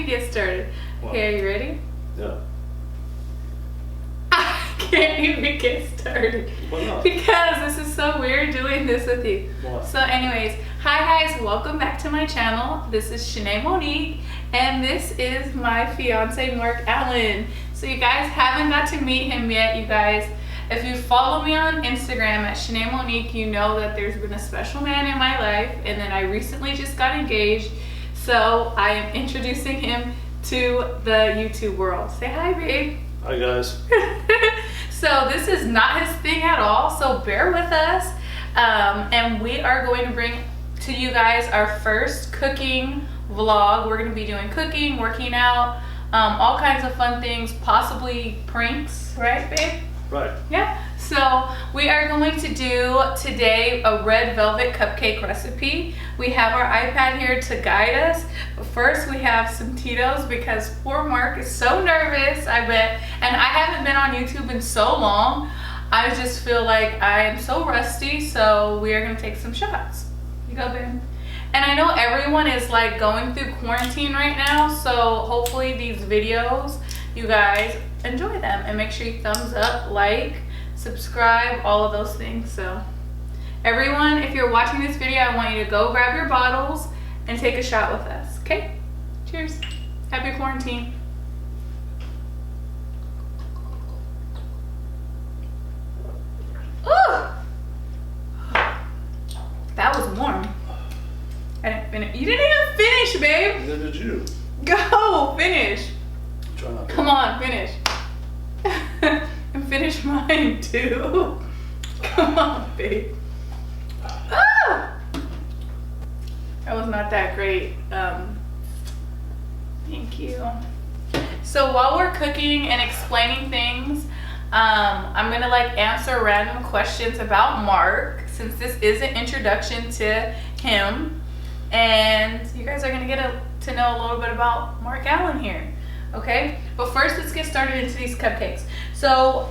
get started. What? Okay, are you ready? Yeah. I can't even get started. Why not? Because this is so weird doing this with you. What? So anyways, hi guys, welcome back to my channel. This is Shanae Monique, and this is my fiance, Mark Allen. So you guys haven't got to meet him yet, you guys. If you follow me on Instagram at Shanae Monique, you know that there's been a special man in my life, and then I recently just got engaged. So I am introducing him to the YouTube world. Say hi, babe. Hi, guys. So this is not his thing at all, so bear with us. And we are going to bring to you guys our first cooking vlog. We're going to be doing cooking, working out, all kinds of fun things, possibly pranks, right, babe? Right. Yeah, so we are going to do today a red velvet cupcake recipe. We have our iPad here to guide us, but first we have some Tito's because poor Mark is so nervous, I bet, and I haven't been on YouTube in so long. I just feel like I am so rusty, so we are gonna take some shots. You go, babe. And I know everyone is like going through quarantine right now, so hopefully these videos, you guys enjoy them, and make sure you thumbs up, like, subscribe, all of those things. So everyone, if you're watching this video, I want you to go grab your bottles and take a shot with us. Okay, cheers. Happy quarantine. Ooh, that was warm. I didn't finish. You didn't even finish, babe. Neither did you. Go finish. Try not to. Come on, finish. And finish mine too. Come on, babe. Ah! That was not that great. Thank you. So while we're cooking and explaining things, I'm gonna like answer random questions about Mark, since this is an introduction to him, and you guys are gonna get to know a little bit about Mark Allen here. Okay, but first let's get started into these cupcakes. So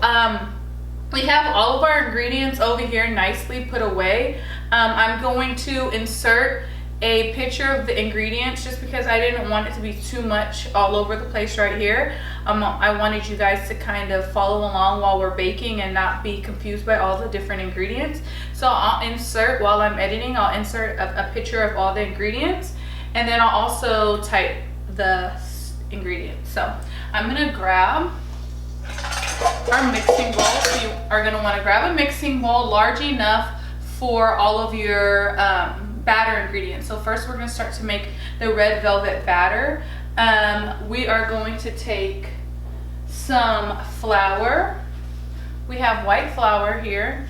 we have all of our ingredients over here nicely put away. I'm going to insert a picture of the ingredients just because I didn't want it to be too much all over the place right here. I wanted you guys to kind of follow along while we're baking and not be confused by all the different ingredients. So I'll insert, while I'm editing, I'll insert a picture of all the ingredients, and then I'll also type the ingredients. So I'm gonna grab our mixing bowl. So you are gonna want to grab a mixing bowl large enough for all of your batter ingredients. So first we're gonna start to make the red velvet batter. We are going to take some flour. We have white flour here,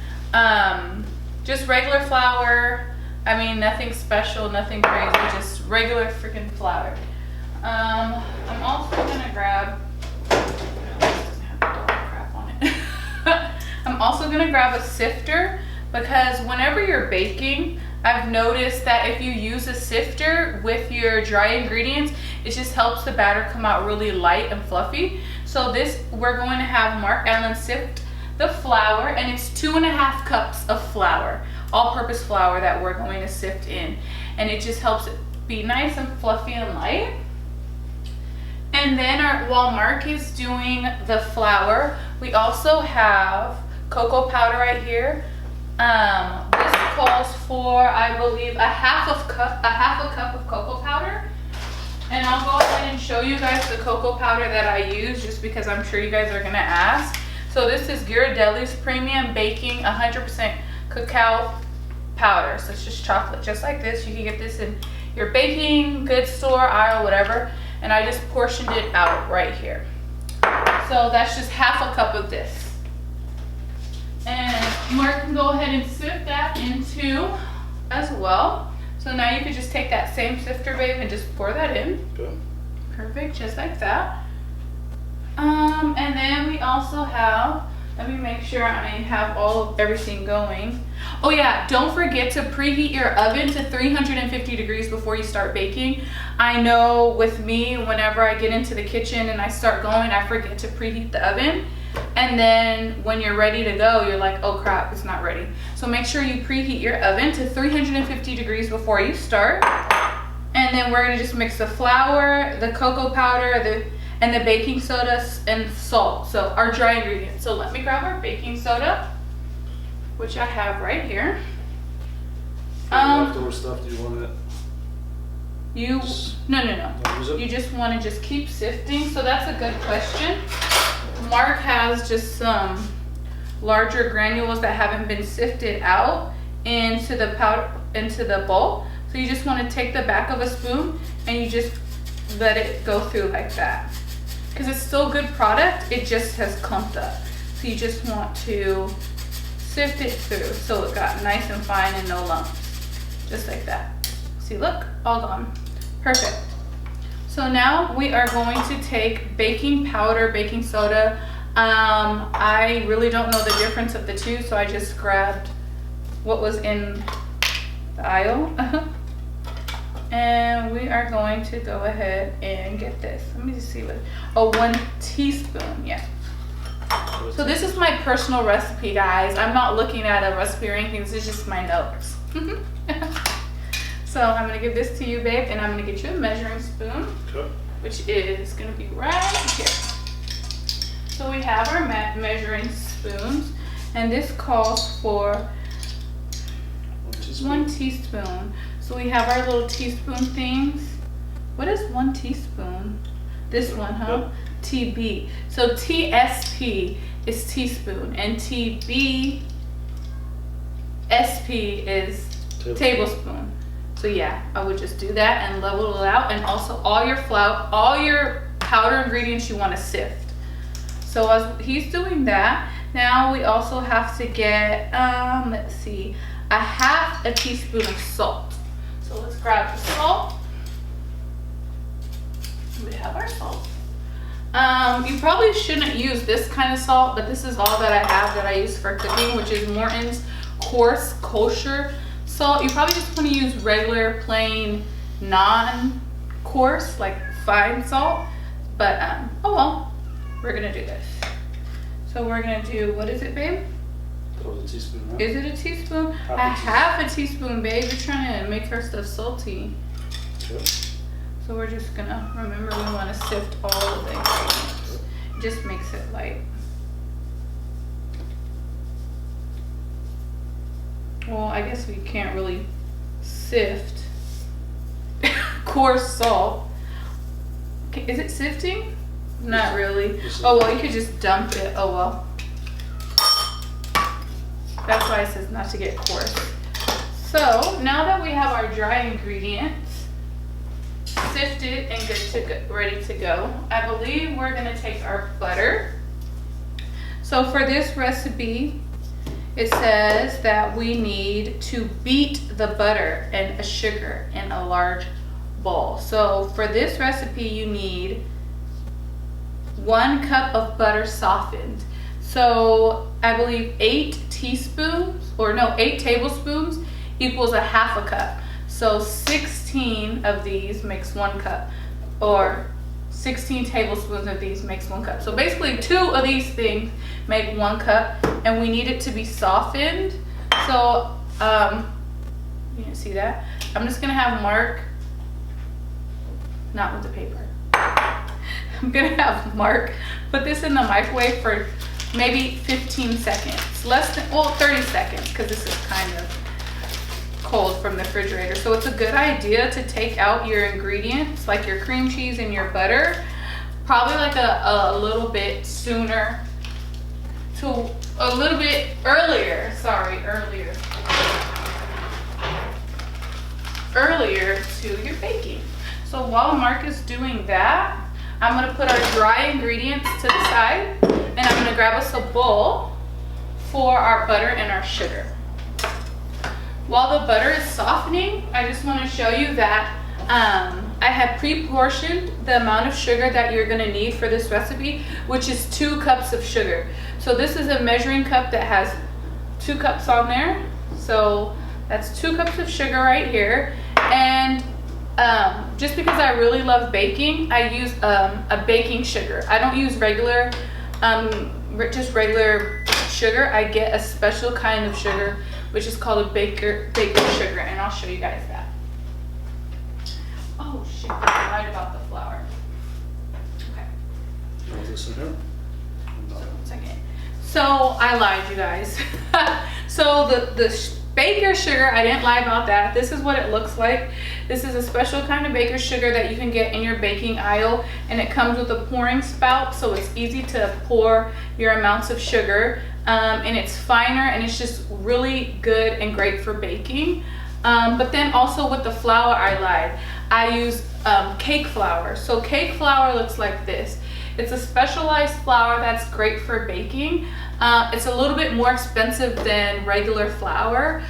just regular flour. I mean, nothing special, nothing crazy, just regular freaking flour. I'm also gonna grab, doesn't have all that crap on it. I'm also gonna grab a sifter because whenever you're baking, I've noticed that if you use a sifter with your dry ingredients, it just helps the batter come out really light and fluffy. So this, we're going to have Mark Allen sift the flour, and it's 2.5 cups of flour, all-purpose flour that we're going to sift in, and it just helps it be nice and fluffy and light. And then while Mark is doing the flour, we also have cocoa powder right here. This calls for, I believe, a half a cup of cocoa powder. And I'll go ahead and show you guys the cocoa powder that I use, just because I'm sure you guys are gonna ask. So this is Ghirardelli's Premium Baking 100% cacao powder. So it's just chocolate, just like this. You can get this in your baking goods store, aisle, whatever. And I just portioned it out right here. So that's just half a cup of this. And Mark can go ahead and sift that into as well. So now you could just take that same sifter, babe, and just pour that in. Okay. Perfect, just like that. And then we also have, let me make sure I have everything going. Oh yeah, don't forget to preheat your oven to 350 degrees before you start baking. I know with me, whenever I get into the kitchen and I start going, I forget to preheat the oven. And then when you're ready to go, you're like, oh crap, it's not ready. So make sure you preheat your oven to 350 degrees before you start. And then we're gonna just mix the flour, the cocoa powder, and the baking soda and salt. So our dry ingredients. So let me grab our baking soda, which I have right here. Leftover stuff, do you want it? No. You just want to just keep sifting. So that's a good question. Mark has just some larger granules that haven't been sifted out into the powder, into the bowl. So you just want to take the back of a spoon and you just let it go through like that. Because it's still good product, it just has clumped up. So you just want to sift it through so it got nice and fine and no lumps. Just like that. See, look, all gone. Perfect. So now we are going to take baking powder, baking soda. I really don't know the difference of the two, so I just grabbed what was in the aisle. And we are going to go ahead and get this. Let me just see what, 1 teaspoon, yeah. So this is my personal recipe, guys. I'm not looking at a recipe or anything, this is just my notes. So I'm gonna give this to you, babe, and I'm gonna get you a measuring spoon, Okay. which is gonna be right here. So we have our measuring spoons, and this calls for 1 teaspoon. So we have our little teaspoon things. What is 1 teaspoon? This one, huh? TB. So TSP is teaspoon, and TBSP is tablespoon. So yeah, I would just do that and level it out, and also all your flour, all your powder ingredients you want to sift. So as he's doing that, now we also have to get, let's see, 1/2 teaspoon of salt. So let's grab the salt. We have our salt. You probably shouldn't use this kind of salt, but this is all that I have that I use for cooking, which is Morton's coarse kosher salt. You probably just want to use regular, plain, non-coarse, like fine salt. But oh well, we're gonna do this. So we're gonna do, what is it, babe? That was a teaspoon, right? Is it a teaspoon? 1/2 teaspoon, babe. You're trying to make our stuff salty. Okay. So we're just gonna, remember, we want to sift all of the ingredients. It just makes it light. Well, I guess we can't really sift coarse salt. Okay, is it sifting? Not really. Oh well, you could just dump it. Oh well. That's why it says not to get coarse. So now that we have our dry ingredients sifted and good to go, ready to go, I believe we're gonna take our butter. So for this recipe, it says that we need to beat the butter and a sugar in a large bowl. So for this recipe, you need 1 cup of butter softened. So I believe 8 tablespoons equals 1/2 cup. So 16 of these makes 1 cup, or 16 tablespoons of these makes 1 cup. So basically 2 of these things make 1 cup, and we need it to be softened. So you can see that. I'm just gonna have Mark, not with the paper. I'm gonna have Mark put this in the microwave for maybe 15 seconds, less than, well, 30 seconds, because this is kind of cold from the refrigerator. So it's a good idea to take out your ingredients, like your cream cheese and your butter, probably like a little bit sooner, to a little bit earlier, earlier to your baking. So while Mark is doing that, I'm gonna put our dry ingredients to the side, and I'm gonna grab us a bowl for our butter and our sugar. While the butter is softening, I just want to show you that I have pre-portioned the amount of sugar that you're going to need for this recipe, which is 2 cups of sugar. So this is a measuring cup that has 2 cups on there. So that's 2 cups of sugar right here. And just because I really love baking, I use a baking sugar. I don't use regular, just regular sugar. I get a special kind of sugar, which is called a baker sugar, and I'll show you guys that. Oh shit, I lied about the flour. Okay. You want this in here? No. So, 1 second. So I lied, you guys. So the baker sugar, I didn't lie about that. This is what it looks like. This is a special kind of baker sugar that you can get in your baking aisle, and it comes with a pouring spout, so it's easy to pour your amounts of sugar, and it's finer, and it's just really good and great for baking. But then also with the flour, I lied. I use cake flour. So cake flour looks like this. It's a specialized flour that's great for baking. It's a little bit more expensive than regular flour,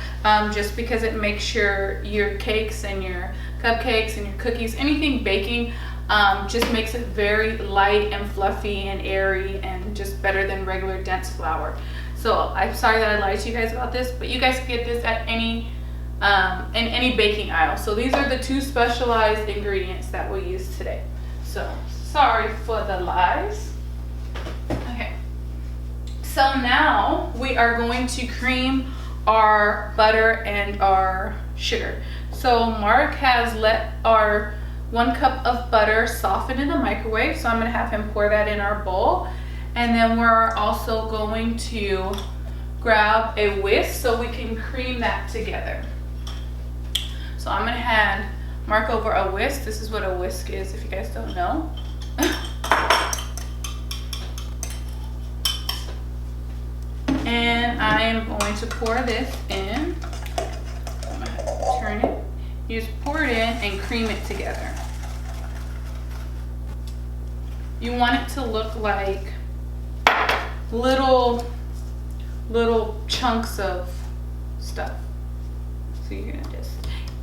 just because it makes your cakes and your cupcakes and your cookies, anything baking, just makes it very light and fluffy and airy and just better than regular dense flour. So I'm sorry that I lied to you guys about this, but you guys can get this at any in any baking aisle. So these are the 2 specialized ingredients that we use today. So sorry for the lies. Okay. So now we are going to cream our butter and our sugar. So Mark has let our 1 cup of butter soften in the microwave. So I'm gonna have him pour that in our bowl. And then we're also going to grab a whisk so we can cream that together. So I'm gonna hand Mark over a whisk. This is what a whisk is, if you guys don't know. And I am going to pour this in. I'm gonna turn it. You just pour it in and cream it together. You want it to look like little chunks of stuff. So you're gonna just,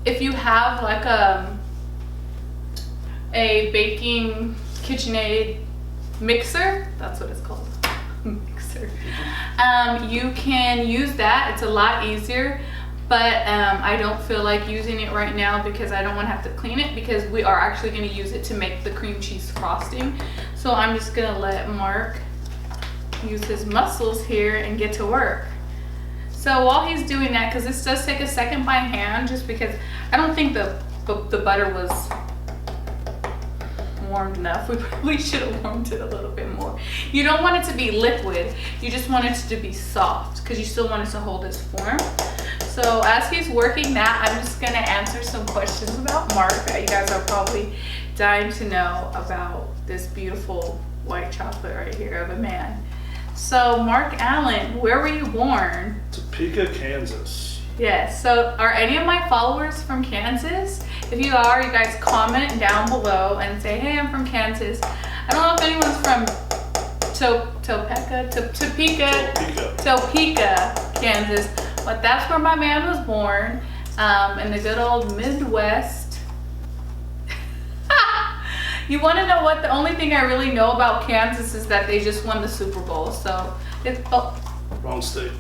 if you have like a baking KitchenAid mixer, that's what it's called, mixer. You can use that. It's a lot easier, but I don't feel like using it right now because I don't want to have to clean it, because we are actually going to use it to make the cream cheese frosting. So I'm just going to let Mark use his muscles here and get to work. So while he's doing that, because this does take a second by hand, just because I don't think the butter was warmed enough. We probably should have warmed it a little bit more. You don't want it to be liquid. You just want it to be soft, because you still want it to hold its form. So as he's working that, I'm just gonna answer some questions about Mark that you guys are probably dying to know about this beautiful white chocolate right here of a man. So Mark Allen, where were you born? Topeka, Kansas. Yes, so are any of my followers from Kansas? If you are, you guys comment down below and say, hey, I'm from Kansas. I don't know if anyone's from Topeka, Kansas, but that's where my man was born, in the good old Midwest. You want to know what? The only thing I really know about Kansas is that they just won the Super Bowl. So it's Wrong state.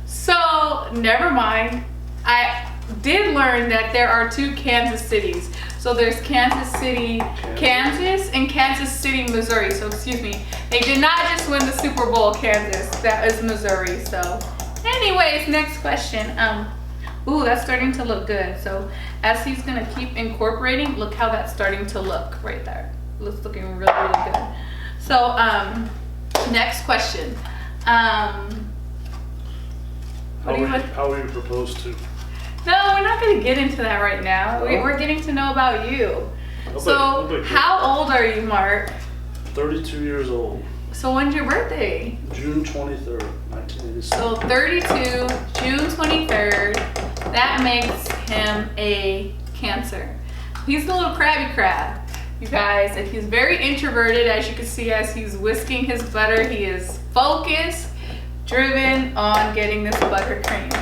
So never mind. I did learn that there are 2 Kansas cities. So there's Kansas City, Kansas, and Kansas City, Missouri. So excuse me, they did not just win the Super Bowl, Kansas. That is Missouri. So anyways, next question. Ooh, that's starting to look good. So as he's gonna keep incorporating, look how that's starting to look right there. It's looking really, really good. So next question. How are you proposed to? No, we're not gonna get into that right now. We're getting to know about you. So how old are you, Mark? 32 years old. So when's your birthday? June 23rd, 1987. So 32, June 23rd. That makes him a Cancer. He's a little crabby crab, you guys, and he's very introverted, as you can see as he's whisking his butter. He is focused, driven on getting this butter creamed.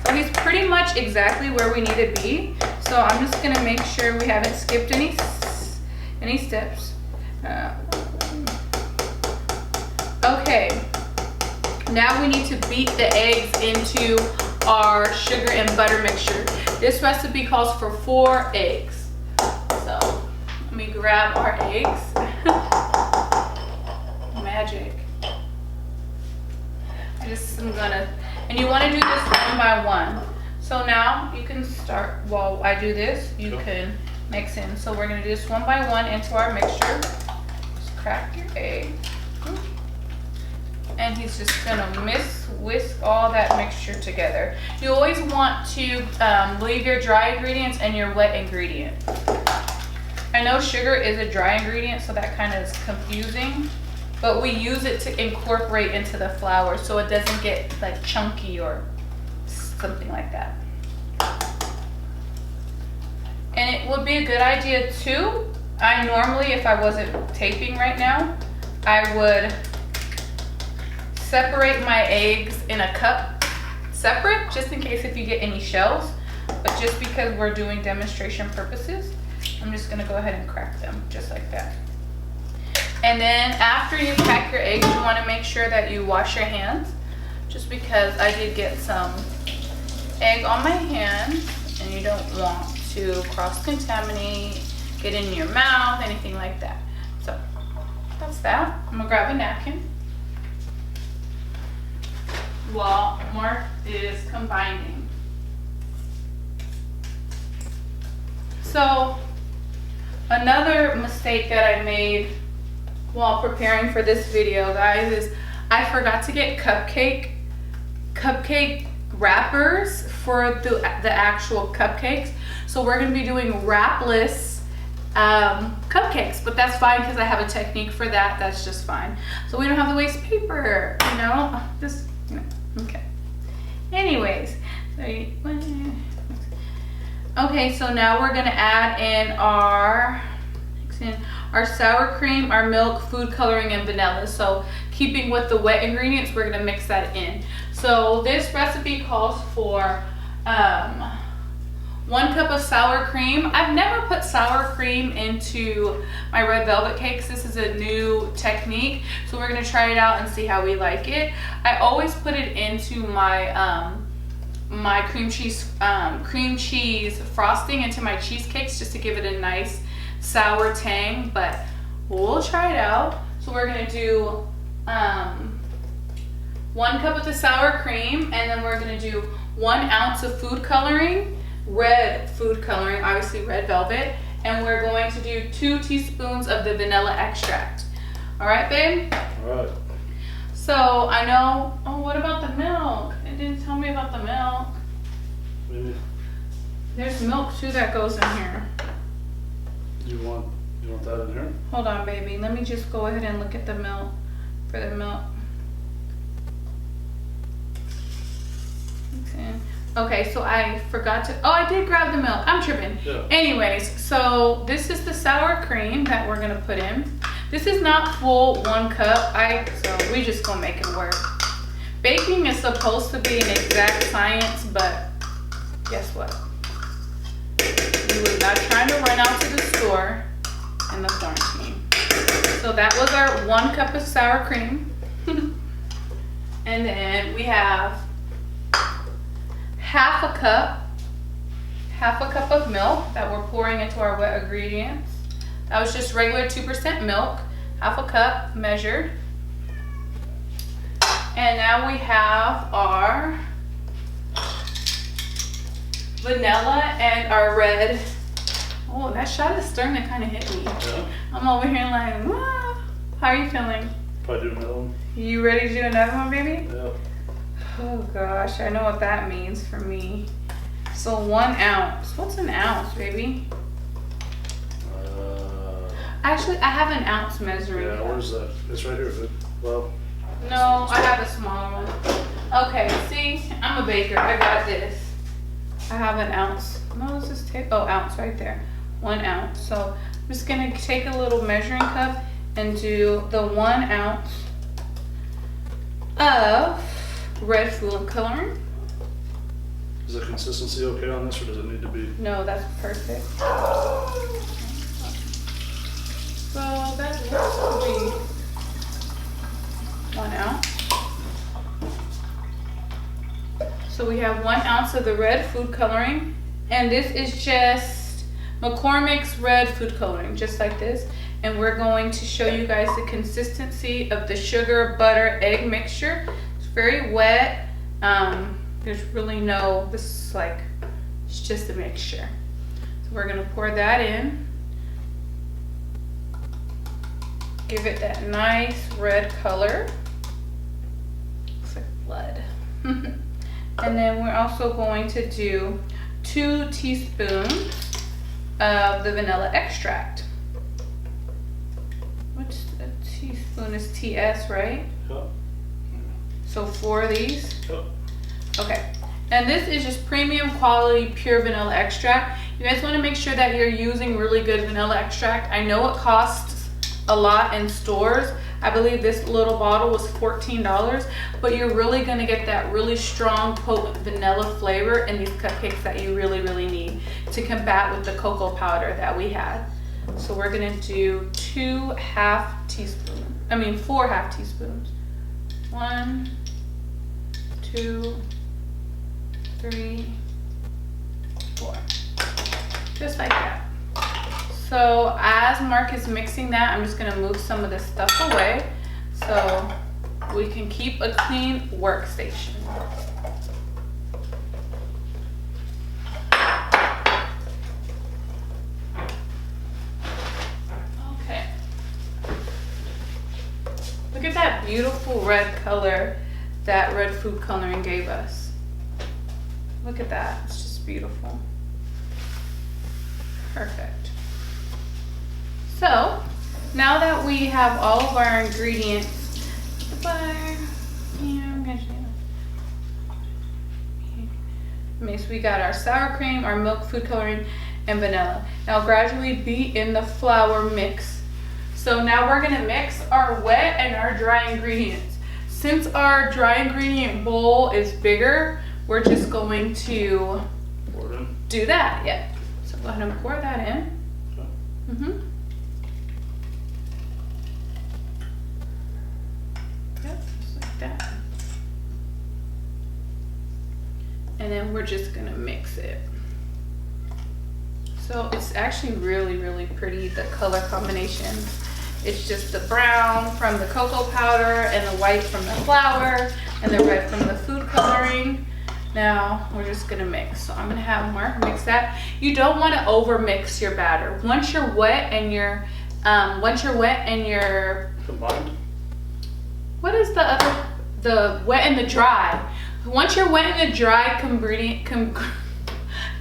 So he's pretty much exactly where we need to be. So I'm just gonna make sure we haven't skipped any steps. Okay, now we need to beat the eggs into our sugar and butter mixture. This recipe calls for 4 eggs. So let me grab our eggs. Magic. I'm gonna, and you want to do this 1 by 1. So now you can start, while I do this, you can mix in. So we're gonna do this one by one into our mixture. Just crack your egg. And he's just gonna whisk all that mixture together. You always want to leave your dry ingredients and your wet ingredient. I know sugar is a dry ingredient, so that kind of is confusing, but we use it to incorporate into the flour so it doesn't get like chunky or something like that. And it would be a good idea too. I normally, if I wasn't taping right now, I would separate my eggs in a cup separate, just in case if you get any shells. But just because we're doing demonstration purposes, I'm just gonna go ahead and crack them just like that. And then after you crack your eggs, you wanna make sure that you wash your hands, just because I did get some egg on my hands and you don't want to cross-contaminate, get in your mouth, anything like that. So that's that. I'm gonna grab a napkin while Mark is combining. So another mistake that I made while preparing for this video, guys, is I forgot to get cupcake wrappers for the actual cupcakes. So we're gonna be doing wrapless cupcakes, but that's fine because I have a technique for that. That's just fine. So we don't have to waste paper, you know, just, you know, okay. Anyways, okay, so now we're gonna add in our sour cream, our milk, food coloring, and vanilla. So keeping with the wet ingredients, we're gonna mix that in. So this recipe calls for 1 cup of sour cream. I've never put sour cream into my red velvet cakes. This is a new technique, so we're gonna try it out and see how we like it. I always put it into my my cream cheese frosting into my cheesecakes, just to give it a nice sour tang, but we'll try it out. So we're gonna do 1 cup of the sour cream, and then we're gonna do 1 ounce of food coloring, red food coloring, obviously red velvet, and we're going to do 2 teaspoons of the vanilla extract. All right, babe? All right. So I know, oh, what about the milk? It didn't tell me about the milk. Maybe There's milk too that goes in here. you want that in here? Hold on, baby. Let me just go ahead and look at the milk, for the milk. Okay, so I forgot to, oh, I did grab the milk. I'm tripping. Yeah. Anyways, so this is the sour cream that we're gonna put in. This is not full 1 cup. So we just gonna make it work. Baking is supposed to be an exact science, but guess what? We was not trying to run out to the store in the quarantine. So that was our 1 cup of sour cream. And then we have half a cup of milk that we're pouring into our wet ingredients. That was just regular 2% milk, half a cup measured. And now we have our vanilla and our red. Oh, that shot is starting to kind of hit me. Yeah. I'm over here like, ah. How are you feeling? Probably do another one. You ready to do another one, baby? Yeah. Oh gosh, I know what that means for me. So 1 ounce. What's an ounce, baby? Actually, I have an ounce measuring Yeah, cup. where's that? It's right here, but, well. No, I have a smaller one. Okay, see, I'm a baker. I got this. I have an ounce. No, let's just take, oh, ounce right there. 1 ounce. So I'm just gonna take a little measuring cup and do the 1 ounce of red food coloring. Is the consistency okay on this, or does it need to be? No, that's perfect. So that looks to be 1 ounce. So we have 1 ounce of the red food coloring, and this is just McCormick's red food coloring, just like this. And we're going to show you guys the consistency of the sugar, butter, egg mixture. It's very wet. There's really no, this is like, it's just a mixture. So We're gonna pour that in. Give it that nice red color. Looks like blood. And then we're also going to do 2 teaspoons of the vanilla extract. Which a teaspoon is TS, right? Yep. So 4 of these. Yep. Okay. And this is just premium quality pure vanilla extract. You guys want to make sure that you're using really good vanilla extract. I know it costs a lot in stores. I believe this little bottle was $14, but you're really going to get that really strong, potent vanilla flavor in these cupcakes that you really, really need to combat with the cocoa powder that we had. So we're going to do 4 half teaspoons. 1, 2, 3, 4. Just like that. So as Mark is mixing that, I'm just gonna move some of this stuff away so we can keep a clean workstation. Okay. Look at that beautiful red color that red food coloring gave us. Look at that, it's just beautiful. Perfect. So, now that we have all of our ingredients, the butter, so we got our sour cream, our milk, food coloring, and vanilla. Now gradually beat in the flour mix. So now we're gonna mix our wet and our dry ingredients. Since our dry ingredient bowl is bigger, we're just going to do that. Yeah. So go ahead and pour that in. Okay. Yep, just like that. And then we're just gonna mix it. So it's actually really, really pretty, the color combination. It's just the brown from the cocoa powder and the white from the flour and the red from the food coloring. Now we're just gonna mix. So I'm gonna have Mark mix that. You don't want to over mix your batter. Once you're wet and you're combined. What is the other? The wet and the dry. Once you're wet and the dry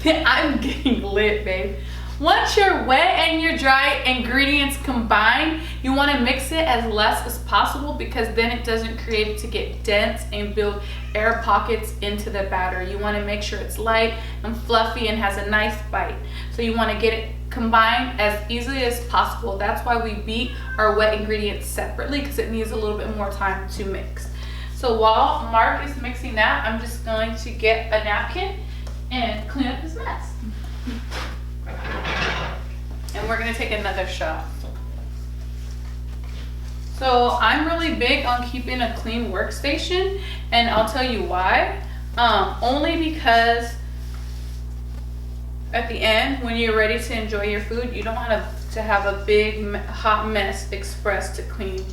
I'm getting lit, babe. Once your wet and your dry ingredients combine, you want to mix it as less as possible because then it doesn't create it to get dense and build air pockets into the batter. You want to make sure it's light and fluffy and has a nice bite. So you want to get it combined as easily as possible. That's why we beat our wet ingredients separately, because it needs a little bit more time to mix. So while Mark is mixing that, I'm just going to get a napkin and clean up his mess. And we're gonna take another shot. So I'm really big on keeping a clean workstation, and I'll tell you why. Only because at the end, when you're ready to enjoy your food, you don't want to have a big hot mess express to clean.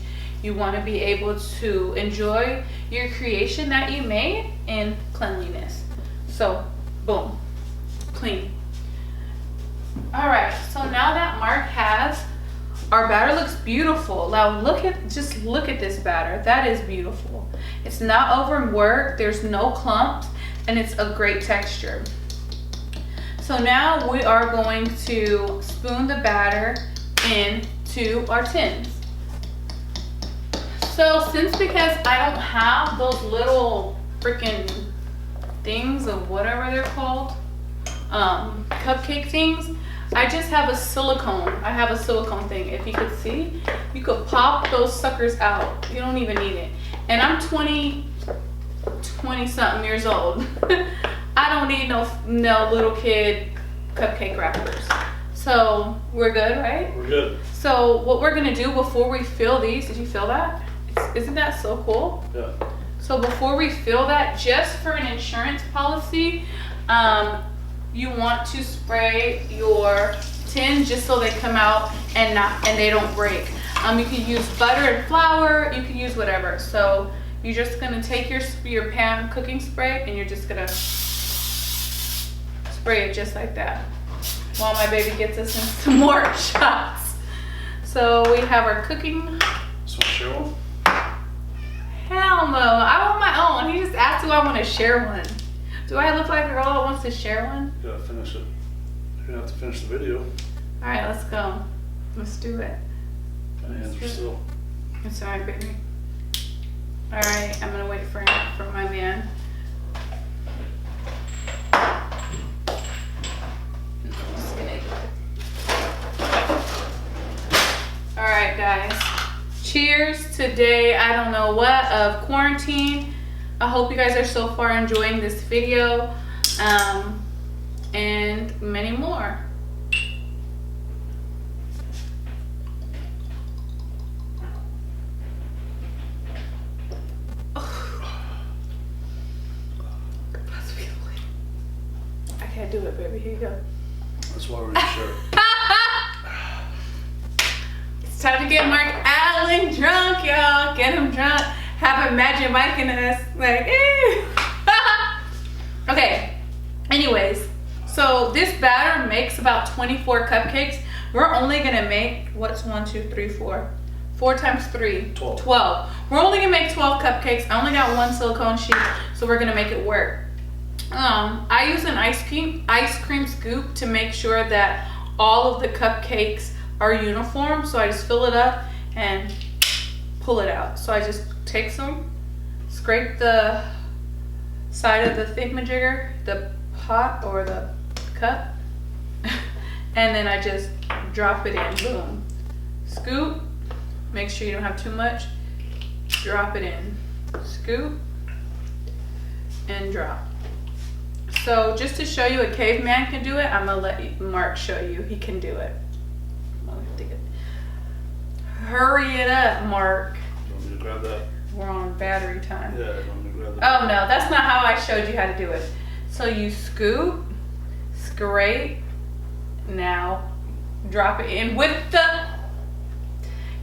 You want to be able to enjoy your creation that you made in cleanliness. So boom, clean. All right, so now that Mark has, our batter looks beautiful. Now just look at this batter. That is beautiful. It's not overworked, there's no clumps, and it's a great texture. So now we are going to spoon the batter into our tins. So because I don't have those little freaking things of whatever they're called, cupcake things, I just have a silicone. I have a silicone thing. If you could see, you could pop those suckers out. You don't even need it. And I'm 20 something years old. I don't need no little kid cupcake wrappers. So we're good, right? We're good. So what we're gonna do before we fill these, did you feel that? Isn't that so cool? Yeah. So before we fill that, just for an insurance policy, you want to spray your tin just so they come out and they don't break. You can use butter and flour, you can use whatever. So you're just gonna take your pan cooking spray and you're just gonna spray it just like that. while my baby gets us in some more shots. So we have our cooking. So share one? Hell no, I want my own. He just asked do I want to share one. Do I look like a girl that wants to share one? You gotta finish it. You're gonna have to finish the video. All right, let's go. Let's do it. My hands are still. It's all right, baby. All right, I'm gonna wait for my man. Just gonna do it. All right, guys. Cheers today. I don't know what of quarantine. I hope you guys are so far enjoying this video, and many more. I can't do it, baby. Here you go. That's why we're in the shirt. It's time to get Mark Allen drunk, y'all. Get him drunk. Have Imagine Mike in us. Like, okay. Anyways, so this batter makes about 24 cupcakes. We're only gonna make, what's 1, 2, 3, 4? 4 times 3. 12. We're only gonna make 12 cupcakes. I only got 1 silicone sheet, so we're gonna make it work. I use an ice cream scoop to make sure that all of the cupcakes are uniform. So I just fill it up and pull it out. So I just take some, scrape the side of the thingamajigger, the pot or the cup, and then I just drop it in. Boom. Scoop. Make sure you don't have too much. Drop it in. Scoop and drop. So just to show you a caveman can do it, I'm gonna let Mark show you. He can do it. Hurry it up, Mark. You want me to grab that? We're on battery time. Yeah, you want me to grab that? Oh no, that's not how I showed you how to do it. So you scoop, scrape, now drop it in with the,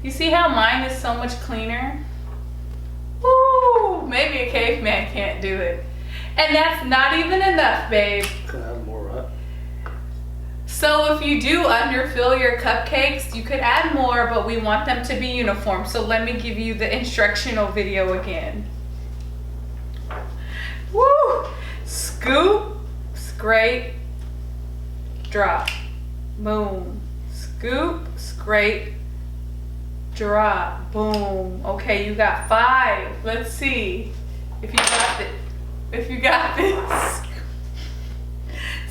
you see how mine is so much cleaner? Woo, maybe a caveman can't do it. And that's not even enough, babe. Could add more, right? So if you do underfill your cupcakes, you could add more, but we want them to be uniform. So let me give you the instructional video again. Woo! Scoop, scrape, drop. Boom. Scoop, scrape, drop. Boom. Okay, you got 5. Let's see if you got it. If you got this.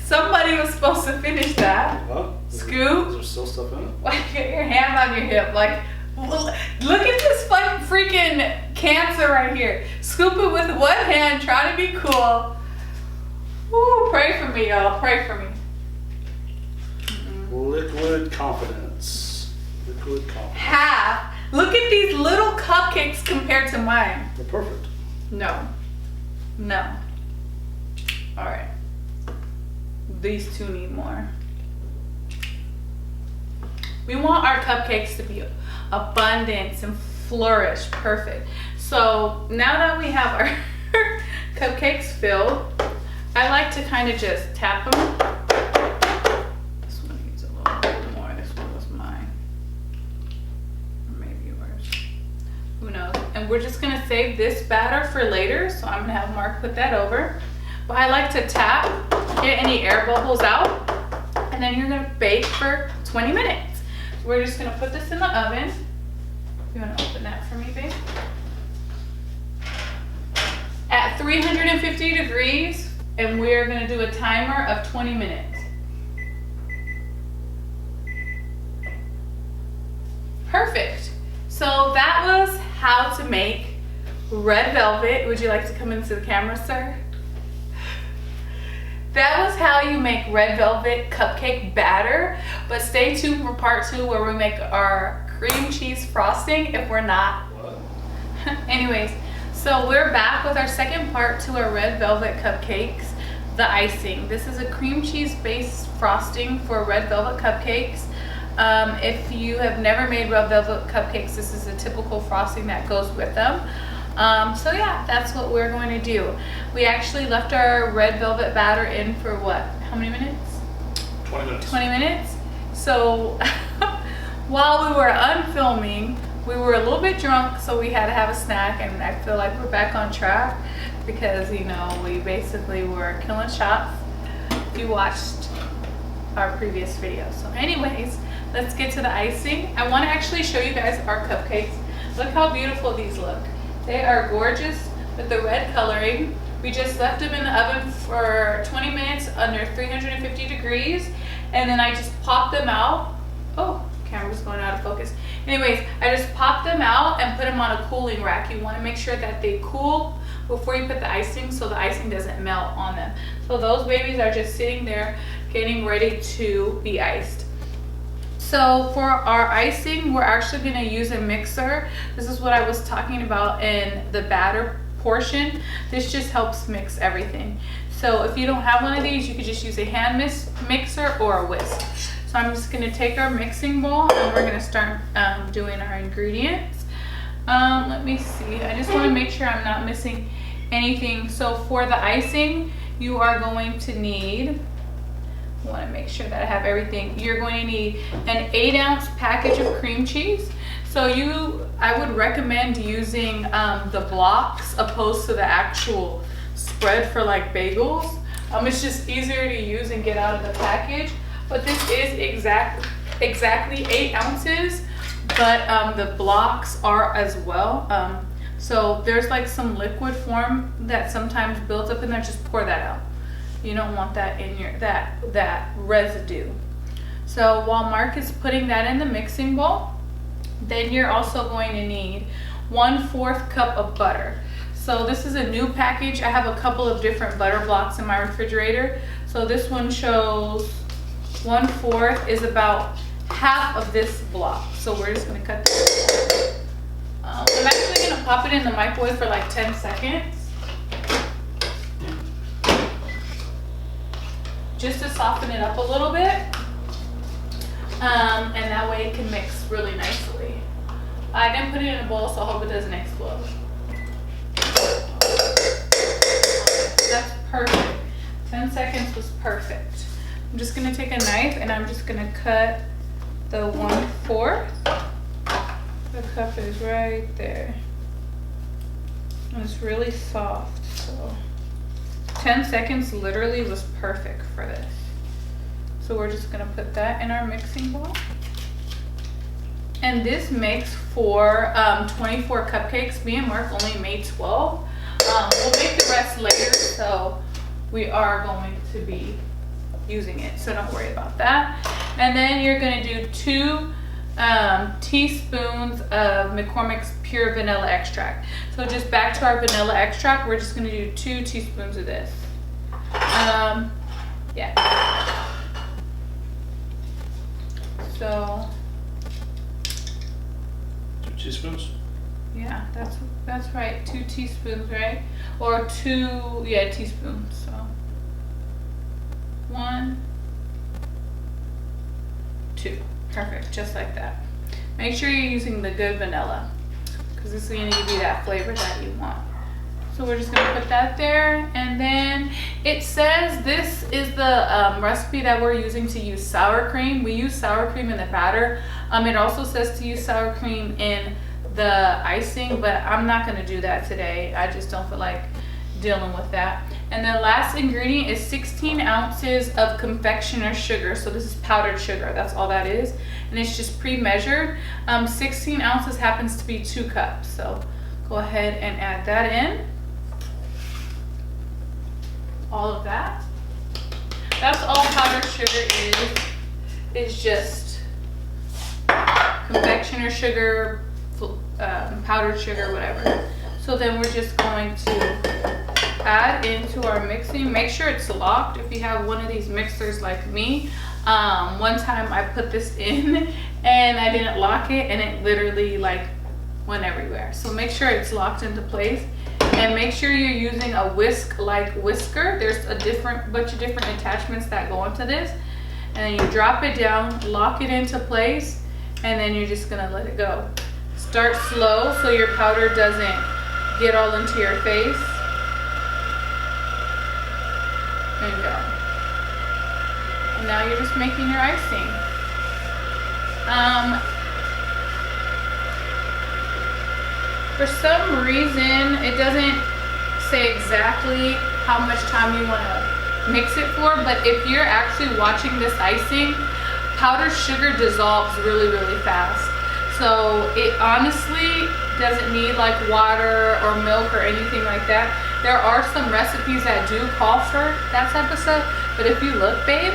Somebody was supposed to finish that. Huh? Scoop. Is there still stuff in it? Like, get your hand on your hip. Like, look at this fucking freaking cancer right here. Scoop it with one hand. Try to be cool. Woo, pray for me, y'all. Pray for me. Liquid confidence. Liquid confidence. Half. Look at these little cupcakes compared to mine. They're perfect. No. No. All right. These two need more. We want our cupcakes to be abundant and flourish. Perfect. So now that we have our cupcakes filled, I like to kind of just tap them. This one needs a little bit more. This one was mine. Or maybe yours. Who knows? And we're just gonna save this batter for later. So I'm gonna have Mark put that over. But I like to tap, get any air bubbles out, and then you're gonna bake for 20 minutes. So we're just gonna put this in the oven. You wanna open that for me, babe? At 350 degrees, and we're gonna do a timer of 20 minutes. Perfect. So that was how to make red velvet. Would you like to come into the camera, sir? That was how you make red velvet cupcake batter, but stay tuned for part 2 where we make our cream cheese frosting if we're not. What? Anyways, so we're back with our second part to our red velvet cupcakes, the icing. This is a cream cheese based frosting for red velvet cupcakes. If you have never made red velvet cupcakes, this is a typical frosting that goes with them. So yeah, that's what we're going to do. We actually left our red velvet batter in for what? How many minutes? 20 minutes. 20 minutes. So while we were unfilming, we were a little bit drunk, so we had to have a snack, and I feel like we're back on track because, you know, we basically were killing shots. If you watched our previous video. So anyways, let's get to the icing. I want to actually show you guys our cupcakes. Look how beautiful these look. They are gorgeous with the red coloring. We just left them in the oven for 20 minutes under 350 degrees, and then I just popped them out. Oh, camera's going out of focus. Anyways, I just popped them out and put them on a cooling rack. You want to make sure that they cool before you put the icing so the icing doesn't melt on them. So those babies are just sitting there getting ready to be iced. So for our icing, we're actually going to use a mixer. This is what I was talking about in the batter portion. This just helps mix everything. So if you don't have one of these, you could just use a hand mixer or a whisk. So I'm just going to take our mixing bowl and we're going to start doing our ingredients. Let me see. I just want to make sure I'm not missing anything. So for the icing, you are going to need, I want to make sure that I have everything. You're going to need an 8-ounce package of cream cheese. So I would recommend using the blocks opposed to the actual spread for like bagels. It's just easier to use and get out of the package. But this is exactly 8 ounces, but the blocks are as well. So there's like some liquid form that sometimes builds up in there. Just pour that out. You don't want that in your that residue. So while Mark is putting that in the mixing bowl, then you're also going to need 1/4 cup of butter. So this is a new package. I have a couple of different butter blocks in my refrigerator. So this one shows 1/4 is about half of this block. So we're just gonna cut this. I'm actually gonna pop it in the microwave for like 10 seconds. Just to soften it up a little bit. And that way it can mix really nicely. I didn't put it in a bowl, so I hope it doesn't explode. That's perfect. 10 seconds was perfect. I'm just gonna take a knife and I'm just gonna cut the 1/4. The cup is right there. And it's really soft, so 10 seconds literally was perfect for this. So we're just gonna put that in our mixing bowl. And this makes for 24 cupcakes. Me and Mark only made 12. We'll make the rest later, so we are going to be using it, so don't worry about that. And then you're gonna do 2 teaspoons of McCormick's pure vanilla extract. So just back to our vanilla extract, we're just gonna do 2 teaspoons of this. Yeah. So 2 teaspoons? yeah, that's right. 2 teaspoons, right? Or 2, yeah, teaspoons. So 1, 2. Perfect, just like that. Make sure you're using the good vanilla because this is going to give you that flavor that you want. So we're just going to put that there, and then it says this is the recipe that we're using to use sour cream. We use sour cream in the batter. It also says to use sour cream in the icing, but I'm not going to do that today. I just don't feel like dealing with that. And the last ingredient is 16 ounces of confectioner sugar. So this is powdered sugar, that's all that is. And it's just pre-measured. 16 ounces happens to be 2 cups. So go ahead and add that in. All of that. That's all powdered sugar is just confectioner sugar, powdered sugar, whatever. So then we're just going to add into our mixing. Make sure it's locked if you have one of these mixers like me. One time I put this in and I didn't lock it and it literally like went everywhere. So make sure it's locked into place, and make sure you're using a whisk-like whisker. There's a bunch of different attachments that go into this, and then you drop it down, lock it into place, and then you're just gonna let it go. Start slow so your powder doesn't get all into your face. And go. And now you're just making your icing. For some reason, it doesn't say exactly how much time you want to mix it for, but if you're actually watching this icing, powdered sugar dissolves really, really fast. So it honestly doesn't need like water or milk or anything like that. There are some recipes that do call for that type of stuff, but if you look, babe,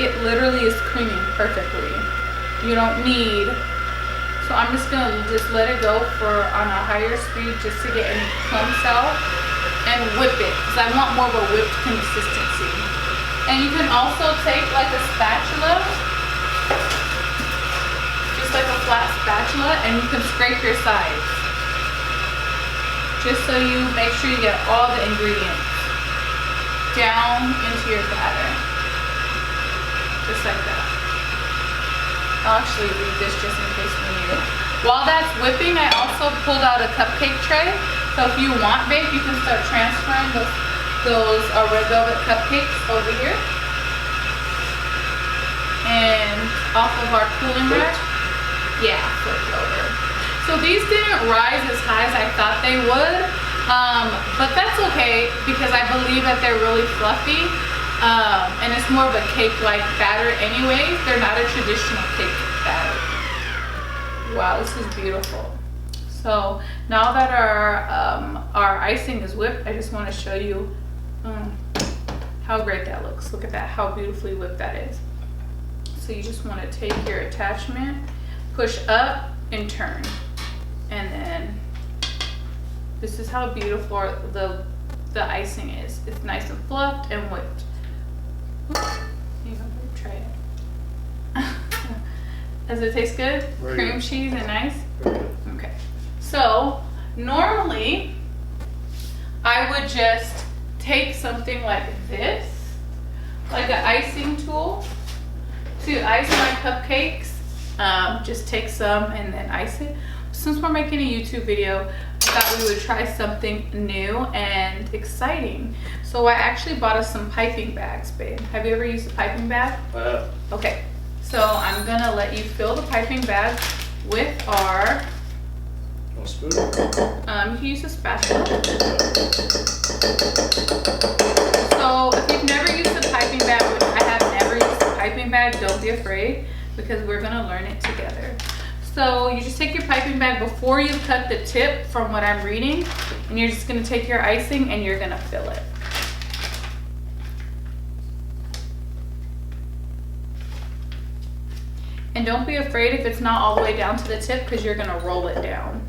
it literally is creaming perfectly. You don't need. So I'm just gonna let it go on a higher speed just to get any clumps out and whip it, because I want more of a whipped consistency. And you can also take like a spatula, just like a flat spatula, and you can scrape your sides. Just so you make sure you get all the ingredients down into your batter. Just like that. I'll actually leave this just in case we need it. While that's whipping, I also pulled out a cupcake tray. So if you want, babe, you can start transferring those red velvet cupcakes over here. And off of our cooling rack. Yeah, flip it over. So these didn't rise as high as I thought they would. But that's okay because I believe that they're really fluffy. And it's more of a cake-like batter anyway. They're not a traditional cake batter. Wow, this is beautiful. So now that our icing is whipped, I just want to show you how great that looks. Look at that, how beautifully whipped that is. So you just want to take your attachment, push up and turn. And then this is how beautiful the icing is. It's nice and fluffed and whipped. You go, try it. Does it taste good? Very Cream good. cheese and nice? Very good. Okay. So normally I would just take something like this, like an icing tool, to ice my cupcakes. Just take some and then ice it. Since we're making a YouTube video, I thought we would try something new and exciting. So I actually bought us some piping bags, babe. Have you ever used a piping bag? I have. Okay, so I'm gonna let you fill the piping bag with our, Want a spoon? you can use a spatula. So if you've never used a piping bag, which I have never used a piping bag, don't be afraid because we're gonna learn it together. So you just take your piping bag before you cut the tip from what I'm reading, and you're just gonna take your icing and you're gonna fill it. And don't be afraid if it's not all the way down to the tip because you're gonna roll it down.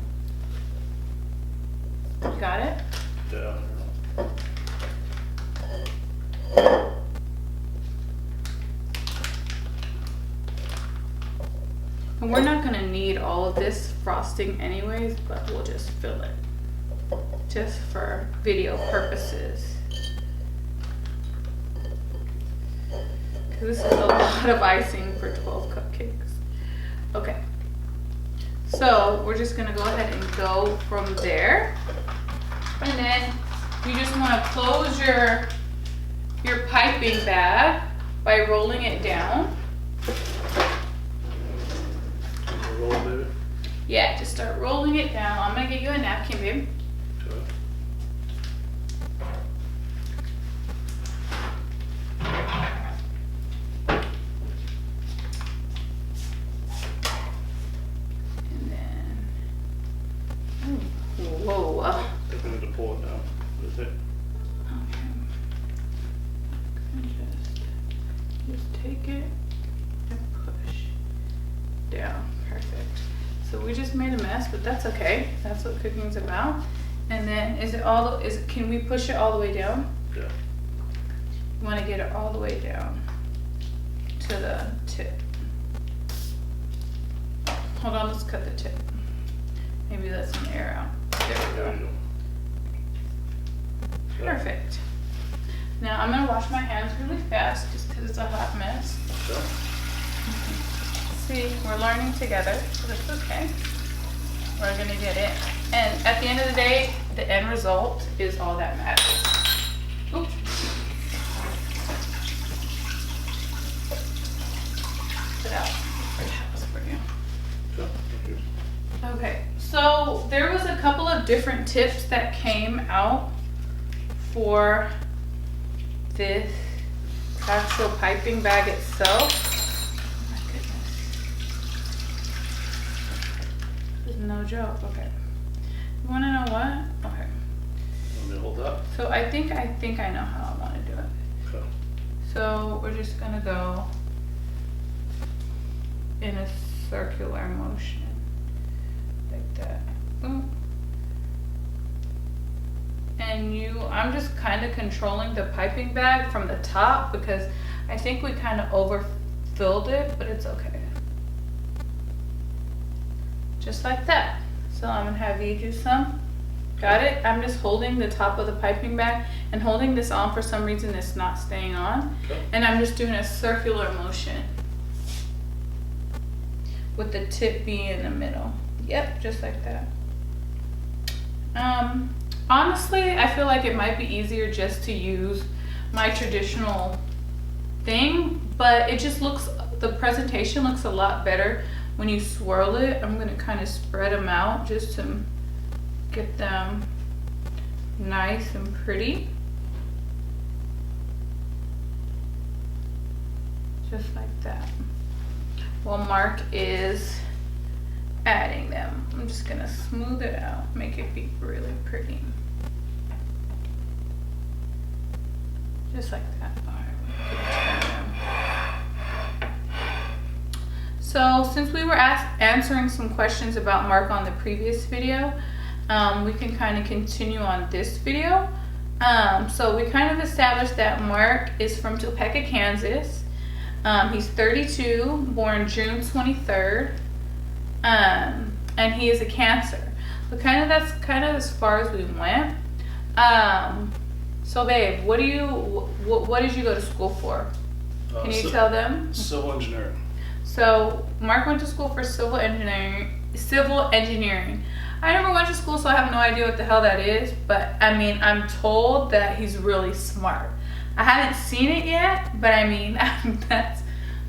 You got it? Yeah. And we're not gonna need all of this frosting anyways, but we'll just fill it. Just for video purposes. Because this is a lot of icing for 12 cupcakes. Okay. So we're just gonna go ahead and go from there. And then you just wanna close your piping bag by rolling it down. Roll it, baby. Yeah, just start rolling it down. I'm gonna get you a napkin, babe. Okay. And then, whoa. I think we need to pull it down. What do you think? Okay. Just take it and push down. Perfect. So we just made a mess, but that's okay. That's what cooking's about. And then can we push it all the way down? Yeah. You want to get it all the way down to the tip. Hold on, let's cut the tip. Maybe let some air out. There we There go. you go. Perfect. Now I'm gonna wash my hands really fast just because it's a hot mess. Okay. See, we're learning together, so that's okay. We're gonna get it. And at the end of the day, the end result is all that matters. Oops. Okay, so there was a couple of different tips that came out for this actual piping bag itself. Oh my goodness. This is no joke. Okay. You wanna know what? Okay. Want me to hold that? So I think I know how I wanna do it. Okay. So we're just gonna go in a circular motion. Like that. Boom. And I'm just kind of controlling the piping bag from the top because I think we kind of overfilled it, but it's okay. Just like that. So I'm gonna have you do some. Got it? I'm just holding the top of the piping bag and holding this on. For some reason it's not staying on. Okay. And I'm just doing a circular motion with the tip being in the middle. Yep, just like that. Honestly, I feel like it might be easier just to use my traditional thing, but it just looks, the presentation looks a lot better when you swirl it. I'm gonna kind of spread them out just to get them nice and pretty. Just like that. While Mark is adding them, I'm just gonna smooth it out, make it be really pretty. Just like that. All right. So since we were answering some questions about Mark on the previous video, we can kind of continue on this video. So we kind of established that Mark is from Topeka, Kansas. He's 32, born June 23rd, and he is a Cancer. So that's kind of as far as we went. So babe, what did you go to school for? Can you tell them? Civil engineering. So Mark went to school for civil engineering. I never went to school, so I have no idea what the hell that is. But I mean, I'm told that he's really smart. I haven't seen it yet, but I mean, that's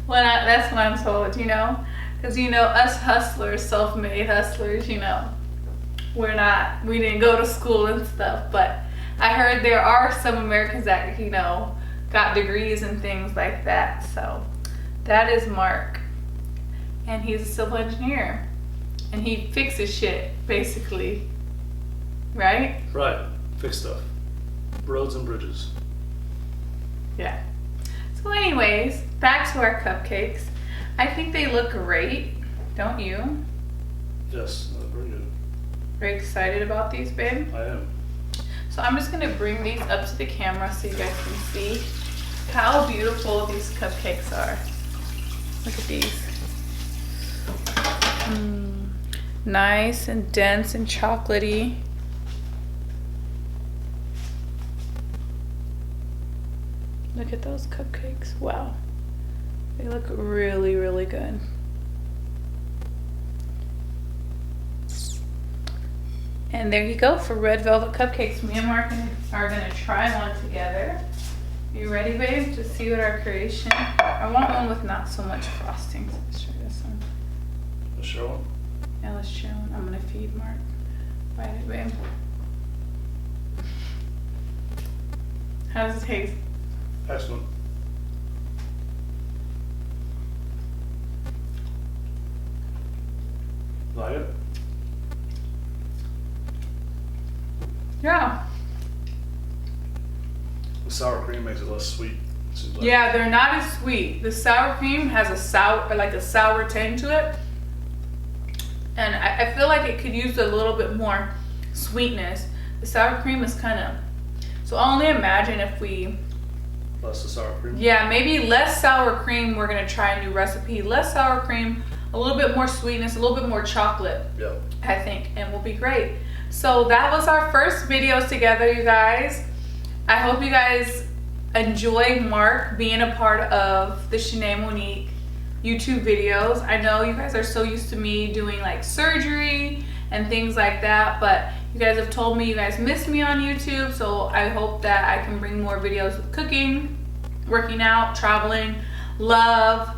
what I'm told, you know? Because, you know, us hustlers, self-made hustlers, you know, we didn't go to school and stuff, but I heard there are some Americans that, you know, got degrees and things like that. So that is Mark, and he's a civil engineer, and he fixes shit, basically, right? Right, fix stuff. Roads and bridges. Yeah. So anyways, back to our cupcakes. I think they look great, don't you? Yes, very good. Very excited about these, babe? I am. So I'm just gonna bring these up to the camera so you guys can see how beautiful these cupcakes are. Look at these. Nice and dense and chocolatey. Look at those cupcakes. Wow. They look really, really good. And there you go for red velvet cupcakes. Me and Mark are gonna try one together. You ready, babe, to see what our creation? I want one with not so much frosting. So let's try this one. Let's share one. Yeah, let's share one. I'm gonna feed Mark. Bite it, babe. How does it taste? Excellent. Like it? Yeah. The sour cream makes it less sweet. Seems like. Yeah, they're not as sweet. The sour cream has a sour tang to it. And I feel like it could use a little bit more sweetness. The sour cream is kind of, so I'll only imagine if we, Less the sour cream? yeah, maybe less sour cream. We're gonna try a new recipe. Less sour cream, a little bit more sweetness, a little bit more chocolate. Yep. I think, and will be great. So that was our first video together, you guys. I hope you guys enjoy Mark being a part of the Shanae Monique YouTube videos. I know you guys are so used to me doing like surgery and things like that, but you guys have told me you guys miss me on YouTube, so I hope that I can bring more videos of cooking, working out, traveling, love,